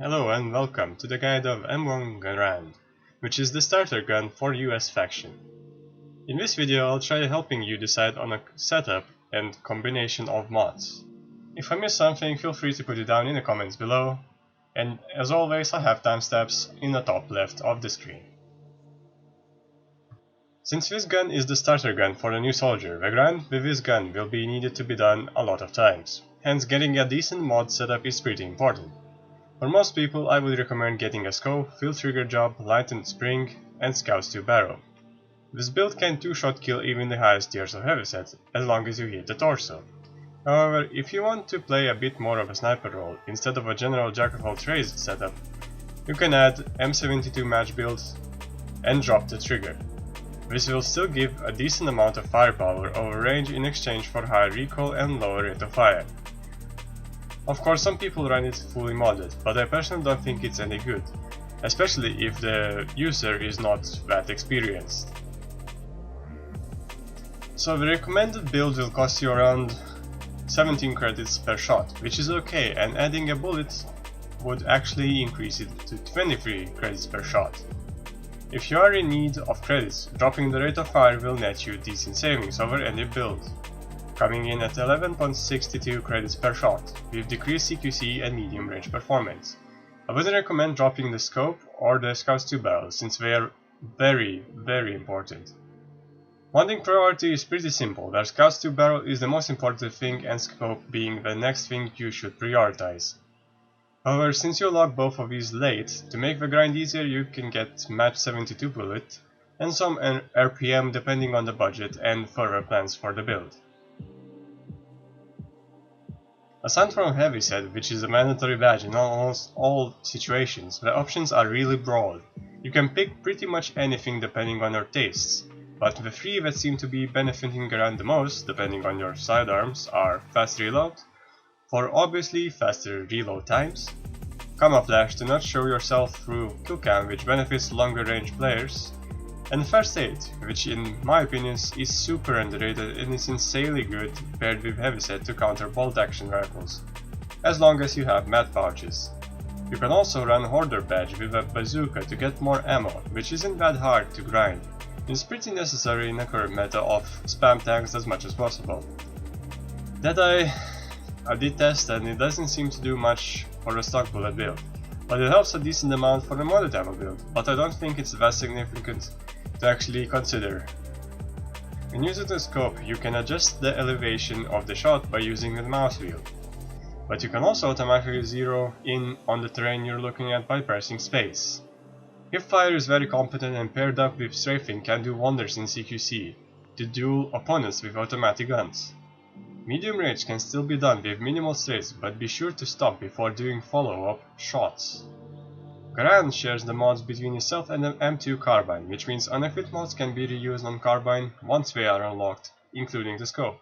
Hello and welcome to the guide of M1 Garand, which is the starter gun for US faction. In this video I'll try helping you decide on a setup and combination of mods. If I miss something, feel free to put it down in the comments below, and as always I have timestamps in the top left of the screen. Since this gun is the starter gun for a new soldier, the grind with this gun will be needed to be done a lot of times, hence getting a decent mod setup is pretty important. For most people, I would recommend getting a scope, field trigger job, lightened spring, and Scout's 2 barrel. This build can 2-shot kill even the highest tiers of heavyset, as long as you hit the torso. However, if you want to play a bit more of a sniper role, instead of a general jack-of-all-trades setup, you can add M72 match build and drop the trigger. This will still give a decent amount of firepower over range in exchange for higher recoil and lower rate of fire. Of course, some people run it fully modded, but I personally don't think it's any good, especially if the user is not that experienced. So the recommended build will cost you around 17 credits per shot, which is okay, and adding a bullet would actually increase it to 23 credits per shot. If you are in need of credits, dropping the rate of fire will net you decent savings over any build, coming in at 11.62 credits per shot, with decreased CQC and medium range performance. I would recommend dropping the scope or the Scout's 2 barrel, since they are very important. Modding priority is pretty simple, where Scout's 2 barrel is the most important thing and scope being the next thing you should prioritize. However, since you lock both of these late, to make the grind easier you can get match 72 bullet and some RPM depending on the budget and further plans for the build. Aside from heavyset, which is a mandatory badge in almost all situations, the options are really broad. You can pick pretty much anything depending on your tastes, but the three that seem to be benefiting Garand the most, depending on your sidearms, are fast reload, for obviously faster reload times, camouflage to not show yourself through kill cam, which benefits longer range players, and first aid, which in my opinion is super underrated and is insanely good paired with heavyset to counter bolt action rifles, as long as you have mat pouches. You can also run Hoarder badge with a bazooka to get more ammo, which isn't that hard to grind. It's pretty necessary in the current meta of spam tanks as much as possible. That I did test and it doesn't seem to do much for a stock bullet build, but it helps a decent amount for the modded ammo build, but I don't think it's that significant to actually consider. When using the scope, you can adjust the elevation of the shot by using the mouse wheel, but you can also automatically zero in on the terrain you're looking at by pressing space. Hipfire is very competent and paired up with strafing can do wonders in CQC to duel opponents with automatic guns. Medium range can still be done with minimal strafes, but be sure to stop before doing follow-up shots. Garand shares the mods between itself and the M2 carbine, which means unequipped mods can be reused on carbine once they are unlocked, including the scope.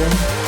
soon.